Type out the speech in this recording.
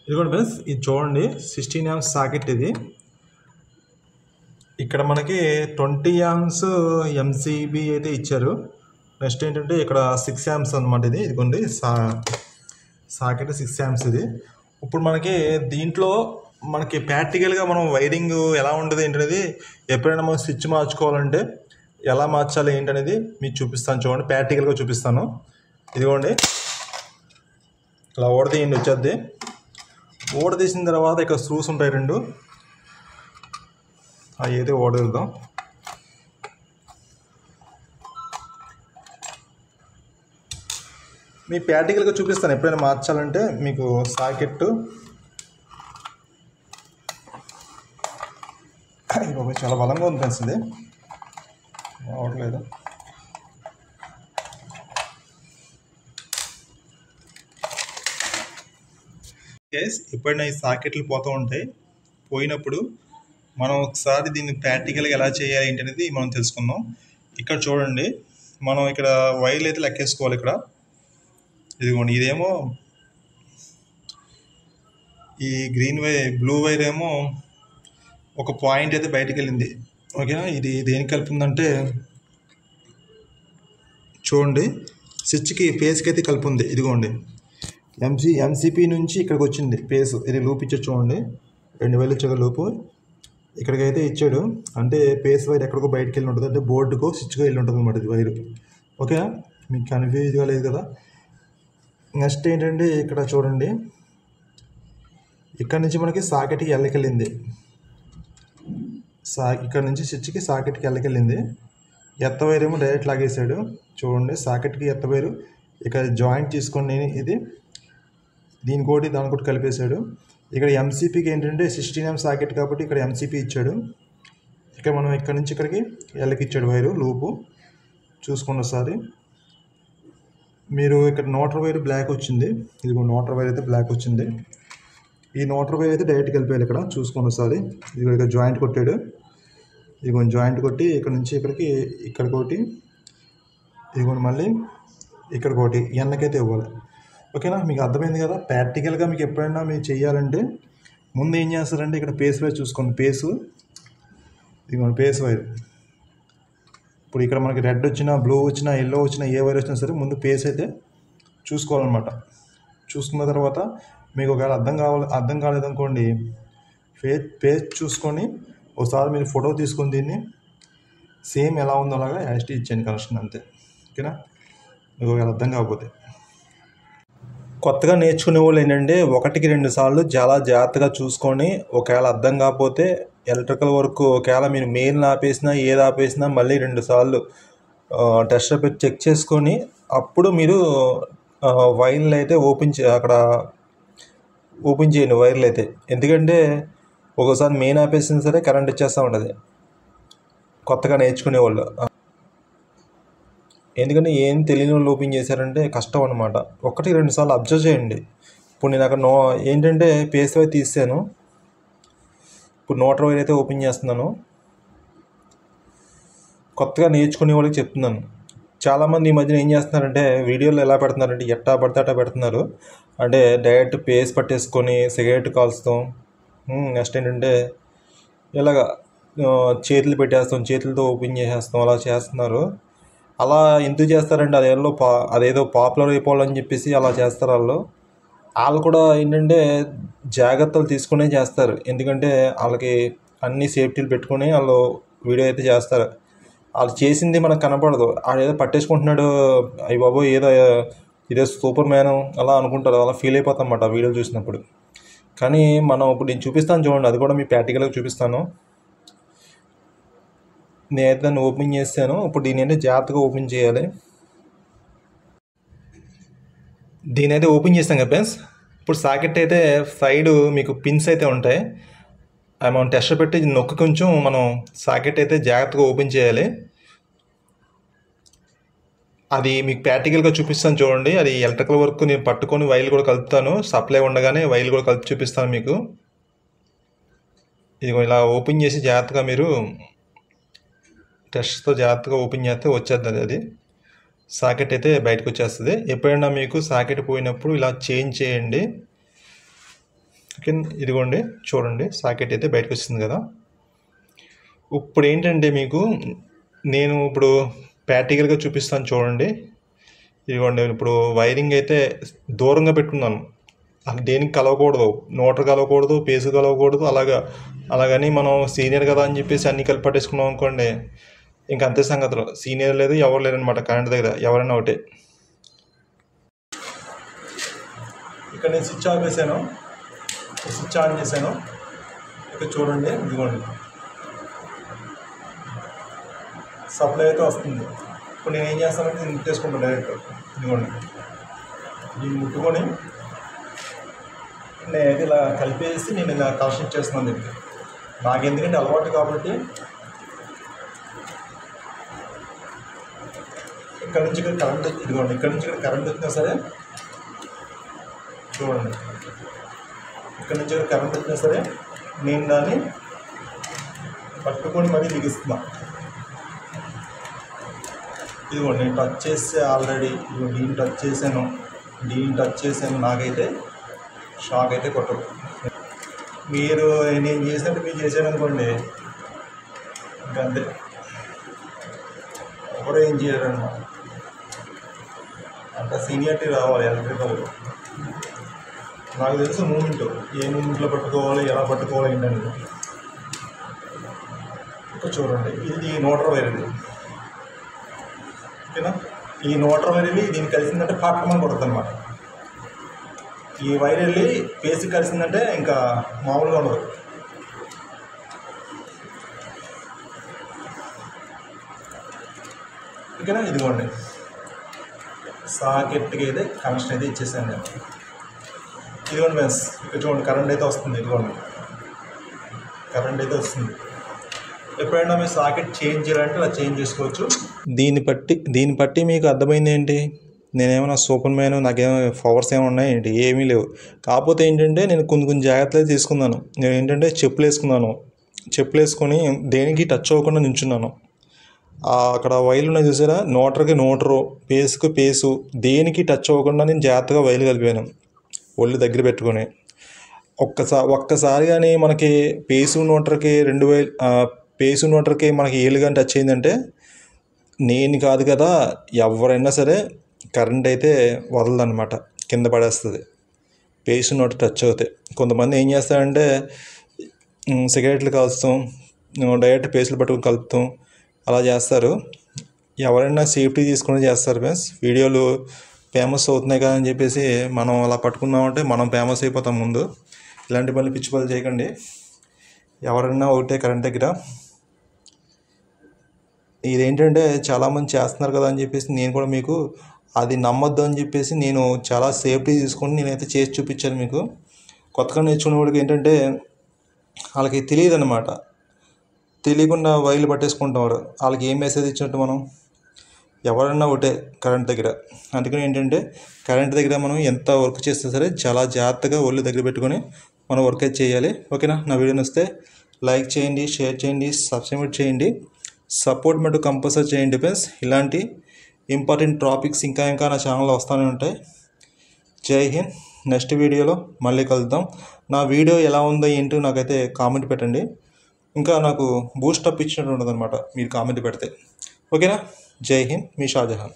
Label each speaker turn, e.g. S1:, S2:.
S1: ఇదిగోండి ఫ్రెండ్స్, ఇది చూడండి 16 amps సాకెట్ ఇది. ఇక్కడ మనకి 20 amps ఎంసీబీ అయితే ఇచ్చారు. నెక్స్ట్ ఏంటంటే ఇక్కడ 6 amps అనమాట. ఇదిగోండి సాకెట్ 6 amps ఇది. ఇప్పుడు మనకి దీంట్లో మనకి ప్రాక్టికల్గా మనం వైరింగ్ ఎలా ఉంటుంది ఏంటనేది, ఎప్పుడైనా మనం స్విచ్ మార్చుకోవాలంటే ఎలా మార్చాలి ఏంటనేది మీకు చూపిస్తాను. చూడండి, ప్రాక్టికల్గా చూపిస్తాను. ఇదిగోండి, ఇలా ఓడదీయండి, వచ్చేద్ది. ఓడదీసిన తర్వాత ఇక్కడ స్క్రూస్ ఉంటాయి 2, అవి అయితే ఓడదిద్దాం. మీ ప్రాక్టికల్గా చూపిస్తాను ఎప్పుడైనా మార్చాలంటే మీకు సాకెట్. చాలా బలంగా ఉంది ఫ్రెండ్స్, ఇది రావట్లేదు. ఎప్పుడైనా ఈ సాకెట్లు పోతూ ఉంటాయి, పోయినప్పుడు మనం ఒకసారి దీన్ని ప్రాక్టికల్గా ఎలా చేయాలి ఏంటనేది మనం తెలుసుకుందాం. ఇక్కడ చూడండి, మనం ఇక్కడ వైర్లు అయితే లెక్కేసుకోవాలి. ఇక్కడ ఇదిగోండి, ఇదేమో ఈ గ్రీన్ వైర్, బ్లూ వైర్ ఏమో ఒక పాయింట్ అయితే బయటకు వెళ్ళింది. ఓకేనా, ఇది దేనికి కలుపుందంటే చూడండి, స్విచ్కి ఫేస్కి అయితే కలుపుంది. ఇదిగోండి, ఎంసీపీ నుంచి ఇక్కడికి వచ్చింది ఫేస్. ఇది లూప్ ఇచ్చాడు చూడండి, 2 వైర్లు ఇచ్చాడు లూపు. ఇక్కడికైతే ఇచ్చాడు అంటే ఫేస్ వైర్ ఎక్కడికో బయటకు వెళ్ళి ఉంటుంది, అంటే బోర్డుకో స్విచ్కో వెళ్ళి ఉంటుంది అనమాట ఇది వైరు. ఓకేనా, మీకు కన్ఫ్యూజ్గా లేదు కదా. నెక్స్ట్ ఏంటంటే ఇక్కడ చూడండి, ఇక్కడ నుంచి మనకి సాకెట్కి వెళ్ళకెళ్ళింది. ఇక్కడ నుంచి స్విచ్కి సాకెట్కి వెళ్ళకెళ్ళింది. ఎత్త వైర్ ఏమో డైరెక్ట్ లాగేసాడు. చూడండి, సాకెట్కి ఎత్త వైరు ఇక్కడ జాయింట్ తీసుకొని ఇది దీనికోటి దానికోటి కలిపేశాడు. ఇక్కడ ఎంసీపీకి ఏంటంటే 16 amps సాకెట్ కాబట్టి ఇక్కడ ఎంసీపీ ఇచ్చాడు. ఇక్కడ మనం ఇక్కడ నుంచి ఇక్కడికి ఇచ్చాడు వైరు లూపు. చూసుకోండి ఒకసారి. మీరు ఇక్కడ నోటర్ వైర్ బ్లాక్ వచ్చింది, ఇదిగో నోటర్ వైర్ అయితే బ్లాక్ వచ్చింది. ఈ నోటర్ వైర్ అయితే డైరెక్ట్ కలిపేయాలి. ఇక్కడ చూసుకోండి ఒకసారి. ఇదిగో ఇక్కడ జాయింట్ కొట్టాడు, ఇదిగో జాయింట్ కొట్టి ఇక్కడ నుంచి ఇక్కడికి ఇక్కడికోటి, ఇదిగోండి మళ్ళీ ఇక్కడికోటి ఎన్నకైతే ఇవ్వాలి. ఓకేనా, మీకు అర్థమైంది కదా. ప్రాక్టికల్గా మీకు ఎప్పుడైనా మీరు చేయాలంటే ముందు ఏం చేస్తారంటే ఇక్కడ పేస్ వైర్ చూసుకోండి. ఇదిగోండి పేస్ వైర్. ఇప్పుడు ఇక్కడ మనకి రెడ్ వచ్చినా, బ్లూ వచ్చినా, ఎల్లో వచ్చినా, ఏ వైర్ వచ్చినా సరే ముందు పేస్ అయితే చూసుకోవాలన్నమాట. చూసుకున్న తర్వాత మీకు ఒకవేళ అర్థం కాలేదనుకోండి, పేస్ చూసుకొని ఒకసారి మీరు ఫోటో తీసుకొని దీన్ని సేమ్ ఎలా ఉందో అలాగా యాస్టీ ఇచ్చేయండి కనెక్షన్, అంతే. ఓకేనా, మీకు ఒకవేళ అర్థం కాకపోతే. కొత్తగా నేర్చుకునే వాళ్ళు ఏంటంటే 1-2 సార్లు చాలా జాగ్రత్తగా చూసుకొని, ఒకవేళ అర్థం కాకపోతే ఎలక్ట్రికల్ వర్క్ ఒకవేళ మీరు మెయిన్ ఆపేసినా ఏది ఆపేసినా మళ్ళీ 2 సార్లు టెస్టర్ పెట్టి చెక్ చేసుకొని అప్పుడు మీరు వైర్లు అయితే అక్కడ ఓపెన్ చేయండి వైర్లు అయితే. ఎందుకంటే ఒకసారి మెయిన్ ఆపేసినా సరే కరెంట్ ఇచ్చేస్తూ ఉంటుంది కొత్తగా నేర్చుకునే వాళ్ళు. ఎందుకంటే ఏం తెలియని వాళ్ళు ఓపెన్ చేశారంటే కష్టం అనమాట. 1-2 సార్లు అబ్జర్వ్ చేయండి. ఇప్పుడు నేను అక్కడ ఏంటంటే పేస్ వైర్ తీసాను, ఇప్పుడు నోటర్ వైర్ అయితే ఓపెన్ చేస్తున్నాను. కొత్తగా నేర్చుకునే వాళ్ళకి చెప్తున్నాను. చాలామంది ఈ మధ్యన ఏం చేస్తున్నారంటే వీడియోలో ఎలా పెడుతున్నారంటే ఎట్టా పడితే అట్టా పెడుతున్నారు. అంటే డైరెక్ట్ పేస్ పట్టేసుకొని సిగరెట్ కాల్స్తాం. నెక్స్ట్ ఏంటంటే ఇలాగా చేతులు పెట్టేస్తాం, చేతులతో ఓపెన్ చేసేస్తాం, అలా చేస్తున్నారు. అలా ఎందుకు చేస్తారంటే అదేదో పాపులర్ అయిపోవాలని చెప్పేసి అలా చేస్తారు వాళ్ళు కూడా ఏంటంటే జాగ్రత్తలు తీసుకునే చేస్తారు. ఎందుకంటే వాళ్ళకి అన్ని సేఫ్టీలు పెట్టుకుని వాళ్ళు వీడియో అయితే చేస్తారు. వాళ్ళు చేసింది మనకు కనపడదు, ఏదో పట్టేసుకుంటున్నాడు, అయ్యి బాబు ఇదే సూపర్ మ్యాన్ అలా అనుకుంటారు, అలా ఫీల్ అయిపోతాం అన్నమాట వీడియోలు చూసినప్పుడు. కానీ మనం ఇప్పుడు నేను చూపిస్తాను చూడండి, అది కూడా మీ ప్రాక్టికల్గా చూపిస్తాను. నేనైతే దాన్ని ఓపెన్ చేస్తాను. ఇప్పుడు దీని అయితే జాగ్రత్తగా ఓపెన్ చేయాలి. దీని అయితే ఓపెన్ చేస్తాం కదా ఫ్రెండ్స్. ఇప్పుడు సాకెట్ అయితే సైడ్ మీకు పిన్స్ అయితే ఉంటాయి, అవి మనం టెస్టర్ పెట్టి నొక్కి కొంచెం మనం సాకెట్ అయితే జాగ్రత్తగా ఓపెన్ చేయాలి. అది మీకు ప్రాక్టికల్గా చూపిస్తాను చూడండి. అది ఎలక్ట్రికల్ వర్క్ నేను పట్టుకొని వైర్లు కూడా కలుపుతాను, సప్లై ఉండగానే వైర్లు కూడా కలిపి చూపిస్తాను మీకు. ఇదిగో ఇలా ఓపెన్ చేసి జాగ్రత్తగా మీరు టెస్ట్తో జాగ్రత్తగా ఓపెన్ చేస్తే వచ్చేస్తుంది, అది సాకెట్ అయితే బయటకు వచ్చేస్తుంది. ఎప్పుడైనా మీకు సాకెట్ పోయినప్పుడు ఇలా చేంజ్ చేయండి. ఓకే, ఇదిగోండి చూడండి సాకెట్ అయితే బయటకు వస్తుంది కదా. ఇప్పుడు ఏంటంటే మీకు నేను ఇప్పుడు ప్రాక్టికల్గా చూపిస్తాను చూడండి. ఇదిగోండి ఇప్పుడు వైరింగ్ అయితే దూరంగా పెట్టుకున్నాను. దేనికి కలవకూడదు, నోటర్ కలవకూడదు, పేసు కలవకూడదు. అలాగని మనం సీనియర్ కదా అని చెప్పేసి అన్ని కలిపి పట్టేసుకున్నాం అనుకోండి, ఇంకా అంతే సంగతులు. సీనియర్ లేదు, ఎవరు లేరనమాట కరెంట్ దగ్గర, ఎవరైనా ఒకటే. ఇక్కడ నేను స్విచ్ ఆఫ్ చేశాను, స్విచ్ ఆన్ చేశాను. ఇక్కడ చూడండి, ఇదిగోండి సప్లై అయితే వస్తుంది. ఇప్పుడు నేను ఏం చేస్తానంటే దీన్ని ముట్టేసుకుంటాను డైరెక్ట్. ఇదిగోండి దీన్ని ముట్టుకొని నేను ఇలా కలిపేసి నేను ఇలా కనెక్షన్ చేస్తున్నాను దీనికి. నాకు ఎందుకంటే అలవాటు కాబట్టి ఇక్కడ నుంచి ఇక్కడ కరెంట్, ఇదిగోండి ఇక్కడ నుంచి ఇక్కడ కరెంట్ వచ్చినా సరే చూడండి, ఇక్కడ నుంచి ఇక్కడ కరెంట్ వచ్చినా సరే నేను దాన్ని పట్టుకొని మరీ దిగిస్తున్నా. ఇదిగోండి నేను టచ్ చేస్తే ఆల్రెడీ దీన్ని టచ్ చేశాను, నాకైతే షాక్ అయితే కొట్టదు. మీరు నేను చేసినట్టు మీరు చేశాను అనుకోండి, ఇంకా అంతే, ఎవరు ఏం చేయరన్నమాట. అంత సీనియారిటీ రావాలి ఎలక్ట్రికల్. నాకు తెలుసు మూమెంట్, ఏ మూమెంట్లో పట్టుకోవాలి, ఎలా పట్టుకోవాలి ఏంటంటే. ఇక్కడ చూడండి, ఇది నోటర్ వైర్, ఇది ఓకేనా. ఈ నోటర్ వైర్ వెళ్ళి దీనికి కలిసిందంటే పట్టమని కొడుతుంది అనమాట. ఈ వైర్ వెళ్ళి పేసి కలిసిందంటే ఇంకా మామూలుగా ఉండదు. ఓకేనా. ఇదిగోండి సాకెట్కి అయితే కనెక్షన్ అయితే ఇచ్చేసాను నేను. ఇదిగోండి ఫ్రెండ్స్, ఇక్కడ చూడండి కరెంట్ అయితే వస్తుంది. ఇదిగోండి కరెంట్ అయితే వస్తుంది. ఎప్పుడైనా మీరు సాకెట్ చేంజ్ చేయాలంటే అలా చేంజ్ చేసుకోవచ్చు. దీన్ని బట్టి మీకు అర్థమైంది ఏంటి, నేనేమైనా సూపర్ మ్యాన్, నాకేమో పవర్స్ ఏమైనా ఉన్నాయి ఏంటి, ఏమీ లేవు. కాకపోతే ఏంటంటే నేను కొన్ని జాగ్రత్తలు తీసుకున్నాను. నేను ఏంటంటే చెప్పులు వేసుకొని దేనికి టచ్ అవ్వకుండా నించున్నాను. అక్కడ వైర్లు ఉన్నాయి చూసారా, నోటర్కి నోటరు, పేసుకు పేసు, దేనికి టచ్ అవ్వకుండా నేను జాగ్రత్తగా వైర్లు కలిపాను ఒళ్ళు దగ్గర పెట్టుకొని. ఒక్కసారి కానీ మనకి పేసు నోటర్కి మనకి ఏళ్ళు కానీ టచ్ అయిందంటే, నేను కాదు కదా ఎవరైనా సరే కరెంట్ అయితే వదలదన్నమాట, కింద పడేస్తుంది పేసు నోటర్ టచ్ అవుతాయి. కొంతమంది ఏం చేస్తారంటే సిగరెట్లు కాల్స్తాం, డైరెక్ట్ పేసులు పట్టుకుని కలుపుతాం, అలా చేస్తారు. ఎవరైనా సేఫ్టీ తీసుకుని చేస్తారు ఫ్రెండ్స్. వీడియోలు ఫేమస్ అవుతున్నాయి కదా అని చెప్పేసి మనం అలా పట్టుకున్నామంటే మనం ఫేమస్ అయిపోతాం ముందు. ఇలాంటి పనులు పిచ్చి పనులు చేయకండి. ఎవరైనా ఒకటే కరెంట్ దగ్గర. ఇదేంటంటే చాలామంది చేస్తున్నారు కదా అని చెప్పేసి నేను కూడా మీకు అది నమ్మొద్దు అని చెప్పేసి నేను చాలా సేఫ్టీ తీసుకొని నేనైతే చేసి చూపించాను మీకు. కొత్తగా నేర్చుకునే వాడికి ఏంటంటే వాళ్ళకి తెలియదు అనమాట, తెలియకుండా వైర్లు పట్టేసుకుంటున్నారు. వాళ్ళకి ఏం మెసేజ్ ఇచ్చినట్టు మనం. ఎవరైనా ఒకటే కరెంట్ దగ్గర. అందుకని ఏంటంటే కరెంట్ దగ్గర మనం ఎంత వర్క్ చేస్తే సరే చాలా జాగ్రత్తగా ఒళ్ళు దగ్గర పెట్టుకొని మనం వర్క్ అయితే చేయాలి. ఓకేనా. నా వీడియో నచ్చితే లైక్ చేయండి, షేర్ చేయండి, సబ్స్క్రైబ్ చేయండి, సపోర్ట్ మటు కంపల్సరీ చేయండి ఫ్రెండ్స్. ఇలాంటి ఇంపార్టెంట్ టాపిక్స్ ఇంకా నా ఛానల్లో వస్తూనే ఉంటాయి. జై హింద్. నెక్స్ట్ వీడియోలో మళ్ళీ కలుద్దాం. నా వీడియో ఎలా ఉందో ఏంటో నాకైతే కామెంట్ పెట్టండి. ఇంకా నాకు బూస్టప్ ఇచ్చినట్టు ఉంటుంది అనమాట మీరు కామెంట్ పెడితే. ఓకేనా. జై హింద్, మీ షాజహాన్.